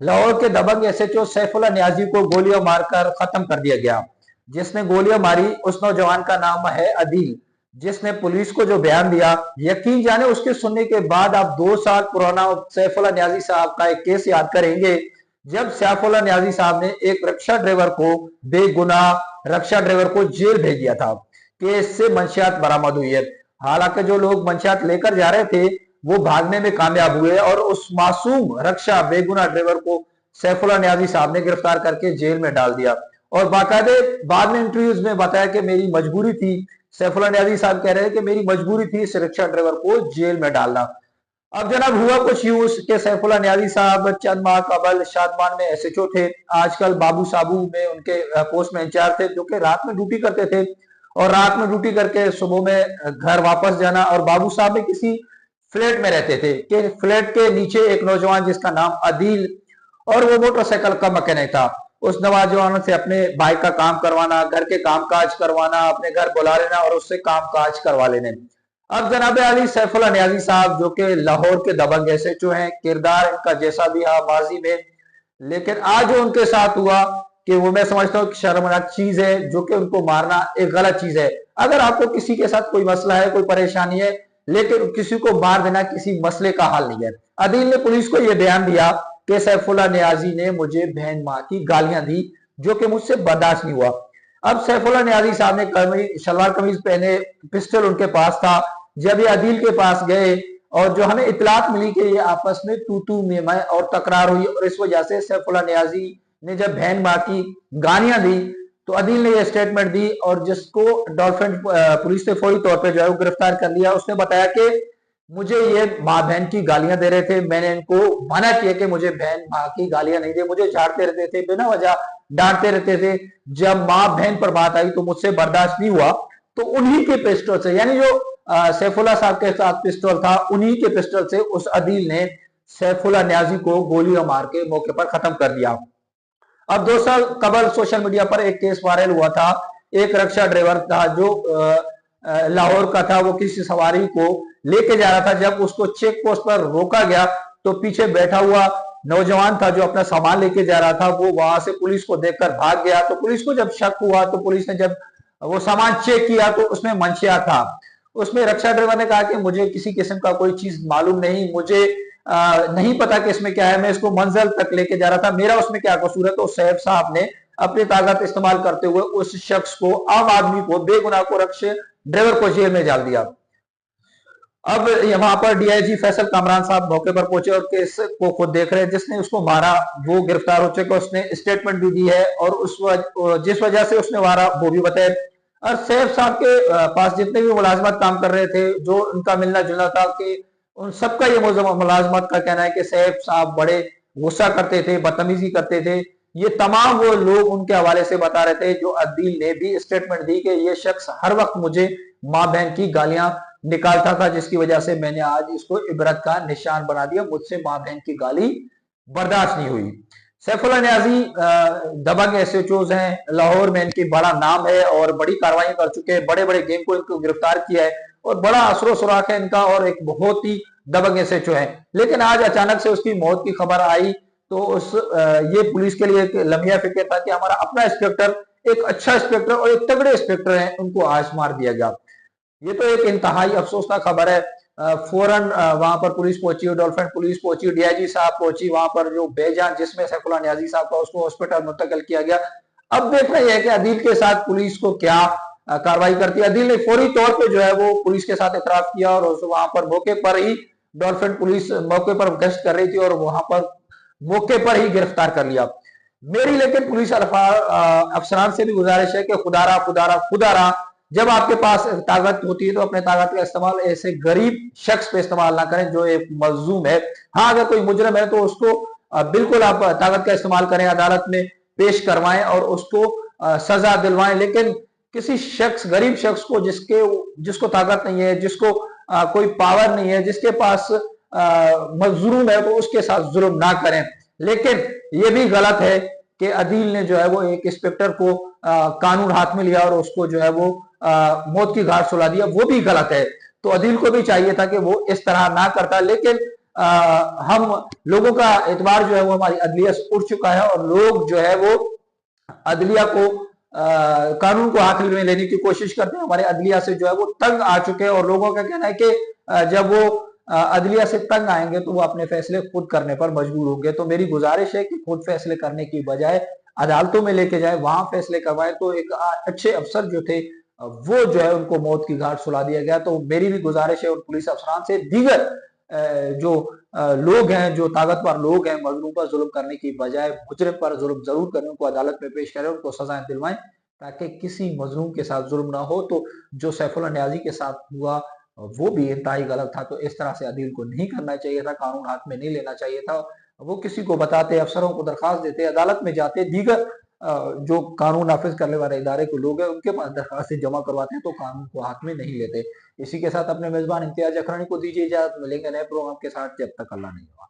लाहौर के दबंग एसएचओ सैफुल्लाह न्याजी को गोलियां मारकर खत्म कर दिया गया। जिसने गोलियां मारी उस नौजवान का नाम है अदील, जिसने पुलिस को जो बयान दिया, यकीन जाने उसके सुनने के बाद आप 2 साल पुराना सैफुल्लाह न्याजी साहब का एक केस याद करेंगे। जब सैफुल्लाह न्याजी साहब ने एक रक्षा ड्राइवर को, बेगुनाह रक्षा ड्राइवर को जेल भेज दिया था कि इससे मंशियात बरामद हुई है। हालांकि जो लोग मंशियात लेकर जा रहे थे वो भागने में कामयाब हुए और उस मासूम रक्षा बेगुनाह ड्राइवर को सैफुल्लाह न्याजी साहब ने गिरफ्तार करके जेल में डाल दिया। और बाकायदे बाद में इंटरव्यूज में बताया कि मेरी मजबूरी थी। सैफुल्लाह न्याजी साहब कह रहे हैं कि मेरी मजबूरी थी इस रिक्शा ड्राइवर को जेल में डालना। अब जनाब हुआ कुछ यूं के सैफुल्लाह न्याजी साहब चंद माह कबल शादमान में एसएचओ थे। आजकल बाबू साबू में उनके पोस्ट में इंचार्ज थे, जो कि रात में ड्यूटी करते थे और रात में ड्यूटी करके सुबह में घर वापस जाना। और बाबू साहब में किसी फ्लैट में रहते थे कि फ्लैट के नीचे एक नौजवान जिसका नाम अदील, और वो मोटरसाइकिल का मैकेनिक था। उस नौजवान से अपने भाई का काम करवाना, घर के काम काज करवाना, अपने घर बुला लेना और उससे काम काज करवा लेने। अब जनाब अली सैफुल्लाह न्याजी साहब जो कि लाहौर के दबंग एसएचओ हैं, किरदार इनका जैसा भी है माजी में, लेकिन आज जो उनके साथ हुआ कि वो मैं समझता हूँ शर्मनाक चीज है, जो कि उनको मारना एक गलत चीज है। अगर आपको किसी के साथ कोई मसला है, कोई परेशानी है, लेकिन किसी को मार देना किसी मसले का हल नहीं है। अदील ने पुलिस को यह बयान दिया कि सैफुल्लाह न्याजी ने मुझे बहन माँ की गालियां दी, जो कि मुझसे बर्दाश्त नहीं हुआ। अब सैफुल्लाह न्याजी साहब ने शलवार कमीज पहने, पिस्टल उनके पास था। जब ये अदील के पास गए और जो हमें इतलात मिली कि ये आपस में तू तू मैं और तकरार हुई, और इस वजह से सैफुल्लाह न्याजी ने जब बहन माँ की गालियां दी तो अदील ने यह स्टेटमेंट दी, और जिसको डॉल्फिन पुलिस ने फौरी तौर पर जो है वो गिरफ्तार कर लिया। उसने बताया कि मुझे ये माँ बहन की गालियां दे रहे थे, मैंने इनको मना किया कि मुझे बहन माँ की गालियां नहीं दे, मुझे झाड़ते रहते थे, बिना वजह डांटते रहते थे। जब माँ बहन पर बात आई तो मुझसे बर्दाश्त नहीं हुआ, तो उन्हीं के पिस्टल से, यानी जो सैफुल्लाह साहब के साथ पिस्टल था, उन्हीं के पिस्टल से उस अदील ने सैफुल्लाह न्याजी को गोलियां मार के मौके पर खत्म कर दिया। अब 2 साल कबल सोशल मीडिया पर एक केस वायरल हुआ था। एक रक्षा ड्राइवर था जो लाहौर का था, वो किसी सवारी को लेके जा रहा था। जब उसको चेक पोस्ट पर रोका गया तो पीछे बैठा हुआ नौजवान था जो अपना सामान लेके जा रहा था, वो वहां से पुलिस को देखकर भाग गया। तो पुलिस को जब शक हुआ तो पुलिस ने जब वो सामान चेक किया तो उसमें मंशिया था। उसमें रक्षा ड्राइवर ने कहा कि मुझे किसी किस्म का कोई चीज मालूम नहीं, मुझे नहीं पता कि इसमें क्या है, मैं इसको मंजिल तक लेके जा रहा था, मेरा उसमें क्या कसूर है। तो सैफ साहब ने अपनी ताकत इस्तेमाल करते हुए उस शख्स को, आम आदमी को, बेगुनाह को, रक्षा ड्राइवर को जेल में डाल दिया। अब वहां पर डीआईजी फैसल कामरान साहब मौके पर पहुंचे और केस को खुद देख रहे हैं। जिसने उसको मारा वो गिरफ्तार हो चुका, उसने स्टेटमेंट भी दी है और जिस वजह से उसने मारा वो भी बताया। और सैफ साहब के पास जितने भी मुलाजमत काम कर रहे थे, जो उनका मिलना जुलना था, कि उन सबका ये मुलाजमत का कहना है कि सैफ साहब बड़े गुस्सा करते थे, बदतमीजी करते थे। ये तमाम वो लोग उनके हवाले से बता रहे थे। जो अदील ने भी स्टेटमेंट दी कि ये शख्स हर वक्त मुझे माँ बहन की गालियां निकालता था, जिसकी वजह से मैंने आज इसको इबरत का निशान बना दिया, मुझसे माँ बहन की गाली बर्दाश्त नहीं हुई। सैफुल्लाह न्याजी दबंग एसएचओज हैं, लाहौर में इनकी बड़ा नाम है और बड़ी कार्रवाई कर चुके हैं, बड़े बड़े गैंग को इनको गिरफ्तार किया है और बड़ा असरो सुराख है इनका, और एक बहुत ही दबंग एसएचओ है। लेकिन आज अचानक से उसकी मौत की खबर आई तो ये पुलिस के लिए एक लम्हा फिक्र था कि हमारा अपना इंस्पेक्टर, एक अच्छा इंस्पेक्टर और एक तगड़े इंस्पेक्टर है, उनको आज मार दिया गया। ये तो एक इंतहाई अफसोसनाक खबर है। फौरन वहां पर पुलिस पहुंची, डॉल्फिन पुलिस पहुंची, डीआईजी साहब पहुंची, वहां पर जो बेजान जिसमें सैफुल्लाह न्याजी साहब का, उसको हॉस्पिटल मुंतकिल किया गया। अब देखना यह है कि अदील के साथ पुलिस को क्या कार्रवाई करती है। अदील ने फौरी तौर पे जो है वो पुलिस के साथ इतराफ किया और वहां पर मौके पर ही डॉल्फिन पुलिस मौके पर गश्त कर रही थी और वहां पर मौके पर ही गिरफ्तार कर लिया। मेरी लेकिन पुलिस अफसरान से भी गुजारिश है कि खुदारा खुदारा खुदारा, जब आपके पास ताकत होती है तो अपने ताकत का इस्तेमाल ऐसे गरीब शख्स पे इस्तेमाल ना करें जो एक मजलूम है। हाँ, अगर कोई मुजरम है तो उसको बिल्कुल आप ताकत का इस्तेमाल करें, अदालत में पेश करवाएं और उसको सजा दिलवाएं। लेकिन किसी शख्स, गरीब शख्स को, जिसको ताकत नहीं है, जिसको कोई पावर नहीं है, जिसके पास मजलूम है, तो उसके साथ जुल्म ना करें। लेकिन यह भी गलत है कि अदील ने जो है वो एक इंस्पेक्टर को कानून हाथ में लिया और उसको जो है वो मौत की घाट सुला दिया, वो भी गलत है। तो अदील को भी चाहिए था कि वो इस तरह ना करता। लेकिन हम लोगों का एतबार जो है वो हमारी अदलिया से उठ चुका है और लोग जो है वो अदलिया को कानून को हाथ में लेने की कोशिश करते हैं। हमारे अदलिया से जो है वो तंग आ चुके हैं और लोगों का कहना है कि जब वो अदलिया से तंग आएंगे तो वो अपने फैसले खुद करने पर मजबूर होंगे। तो मेरी गुजारिश है कि खुद फैसले करने की बजाय अदालतों में लेके जाए, वहां फैसले करवाए। तो एक अच्छे अफसर जो थे वो जो है उनको मौत की घाट सुला दिया गया। तो मेरी भी गुजारिश है उन पुलिस अफसरान से, दीगर जो लोग हैं, जो ताकतवर लोग हैं, मजलूम पर जुल्म करने की बजाय मुजरिम पर जुल्म जरूर करें, उनको अदालत में पेश करें, उनको सजाएं दिलवाएं, ताकि किसी मजलूम के साथ जुल्म ना हो। तो जो सैफुल्लाह न्याजी के साथ हुआ वो भी इंतहाई गलत था। तो इस तरह से अदील को नहीं करना चाहिए था, कानून हाथ में नहीं लेना चाहिए था। वो किसी को बताते, अफसरों को दरखास्त देते, अदालत में जाते, दीगर जो कानून नाफिज करने वाले इदारे के लोग हैं उनके पास दरखास्तें जमा करवाते हैं, तो कानून को हाथ में नहीं लेते। इसी के साथ अपने मेजबान इम्तियाज अखरानी को दीजिए इजाजत। मिलेंगे नए प्रोग्राम के साथ, जब तक अल्लाह नहीं हुआ।